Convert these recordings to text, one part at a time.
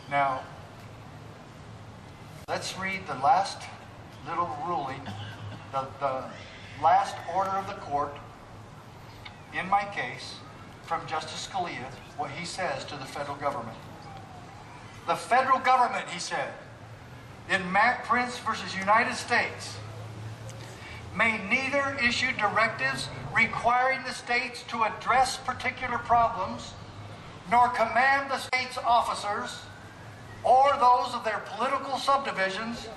Now, let's read the last little ruling, the last order of the court in my case from Justice Scalia, what he says to the federal government. The federal government, he said, in Mac Prince versus United States, may neither issue directives requiring the states to address particular problems, nor command the states' officers or those of their political subdivisions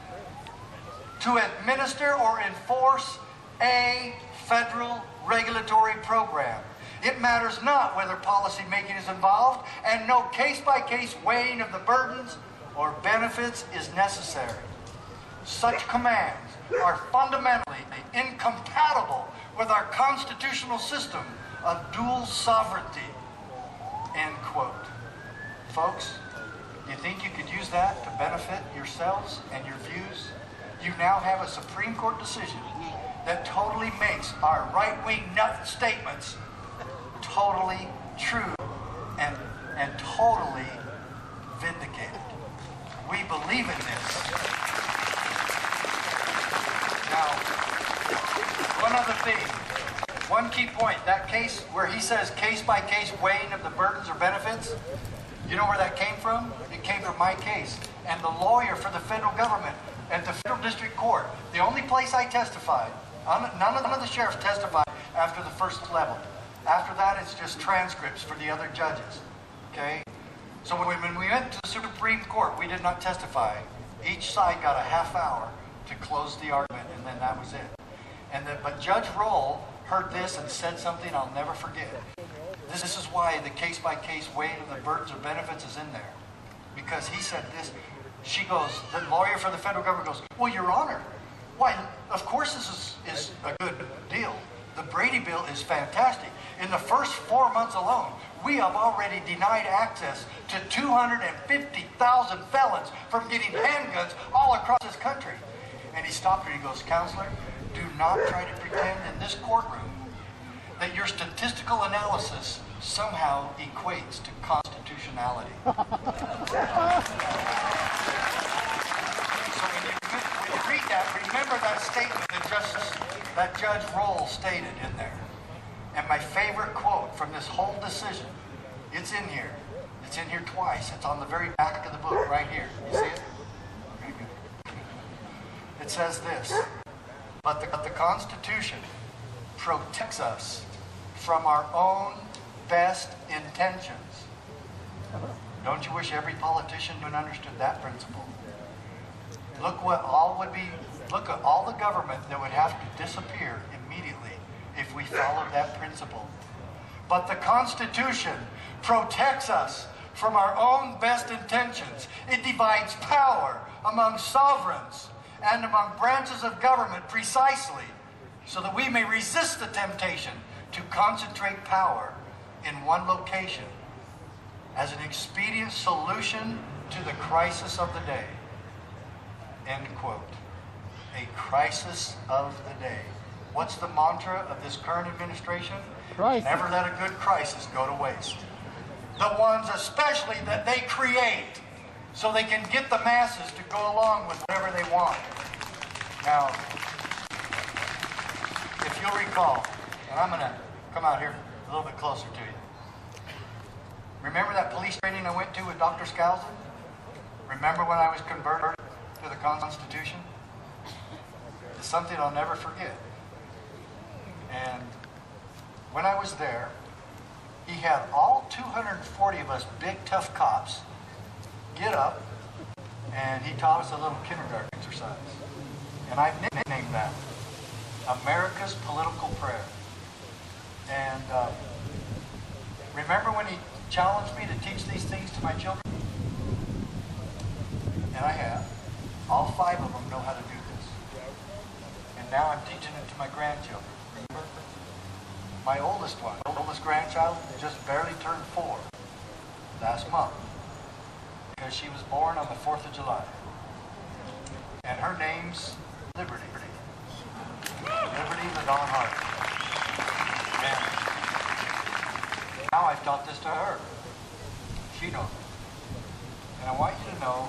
to administer or enforce a federal regulatory program. It matters not whether policy making is involved, and no case-by-case weighing of the burdens or benefits is necessary. Such commands are fundamentally incompatible with our constitutional system of dual sovereignty. End quote. Folks, you think you could use that to benefit yourselves and your views? You now have a Supreme Court decision that totally makes our right-wing nut statements totally true and totally vindicated. We believe in this. Now, one other thing, one key point, that case where he says case-by-case weighing of the burdens or benefits, you know where that came from? It came from my case. And the lawyer for the federal government at the federal district court, the only place I testified, none of the sheriffs testified after the first level. After that, it's just transcripts for the other judges, okay? So when we went to the Supreme Court, we did not testify. Each side got a half hour to close the argument, and then that was it. But Judge Roll heard this and said something I'll never forget. This is why the case-by-case weighing of the burdens or benefits is in there. Because he said this, she goes, the lawyer for the federal government goes, well, Your Honor, why, of course this is a good deal. The Brady bill is fantastic. In the first 4 months alone, we have already denied access to 250,000 felons from getting handguns all across this country. And he stopped her and he goes, Counselor, do not try to pretend in this courtroom that your statistical analysis somehow equates to constitutionality. So when you read that, remember that statement that Judge Roll stated in there. And my favorite quote from this whole decision, it's in here. It's in here twice. It's on the very back of the book, right here. You see it? Very good. It says this, but the Constitution protects us from our own best intentions. Don't you wish every politician knew and understood that principle? Look at all the government that would have to disappear immediately if we followed that principle. But the Constitution protects us from our own best intentions. It divides power among sovereigns and among branches of government precisely so that we may resist the temptation to concentrate power in one location as an expedient solution to the crisis of the day. End quote. A crisis of the day. What's the mantra of this current administration? Crisis. Never let a good crisis go to waste. The ones especially that they create so they can get the masses to go along with whatever they want. Now, if you'll recall, and I'm going to come out here a little bit closer to you. Remember that police training I went to with Dr. Skousen? Remember when I was converted to the Constitution? It's something I'll never forget. And when I was there, he had all 240 of us big, tough cops get up, and he taught us a little kindergarten exercise. And I've nicknamed that America's Political Prayer. And remember when he challenged me to teach these things to my children? And I have. All 5 of them know how to do this. And now I'm teaching it to my grandchildren. Remember? My oldest one, oldest grandchild, just barely turned 4 last month because she was born on the 4th of July. And her name's Liberty. Liberty the Dawn Hart. And now I've taught this to her. She knows it. And I want you to know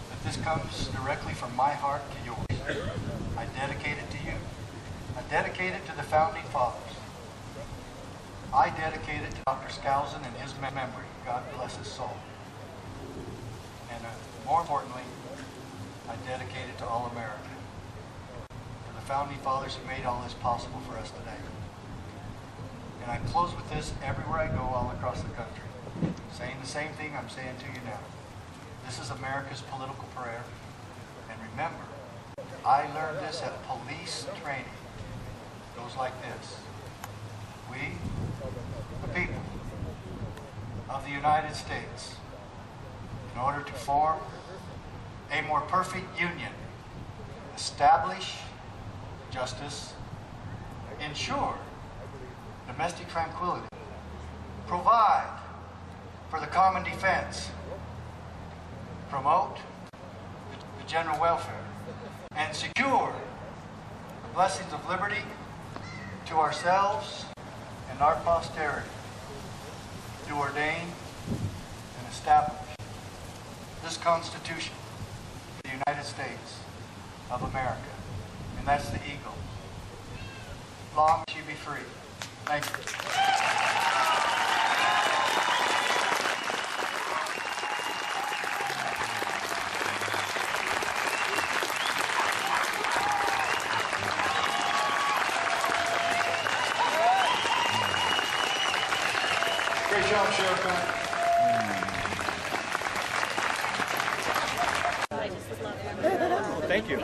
that this comes directly from my heart to yours. I dedicate it to you. I dedicate it to the Founding Fathers. I dedicate it to Dr. Skousen and his memory. God bless his soul. And more importantly, I dedicate it to all America. To the Founding Fathers who made all this possible for us today. And I close with this everywhere I go all across the country. Saying the same thing I'm saying to you now. This is America's political prayer. And remember, I learned this at police training. It goes like this. We, the people of the United States, in order to form a more perfect union, establish justice, ensure domestic tranquility, provide for the common defense, promote the general welfare, and secure the blessings of liberty to ourselves and our posterity, to ordain and establish this Constitution for the United States of America. And that's the eagle. Long may she be free. Thank you. Great job, Sheriff Matt. Thank you.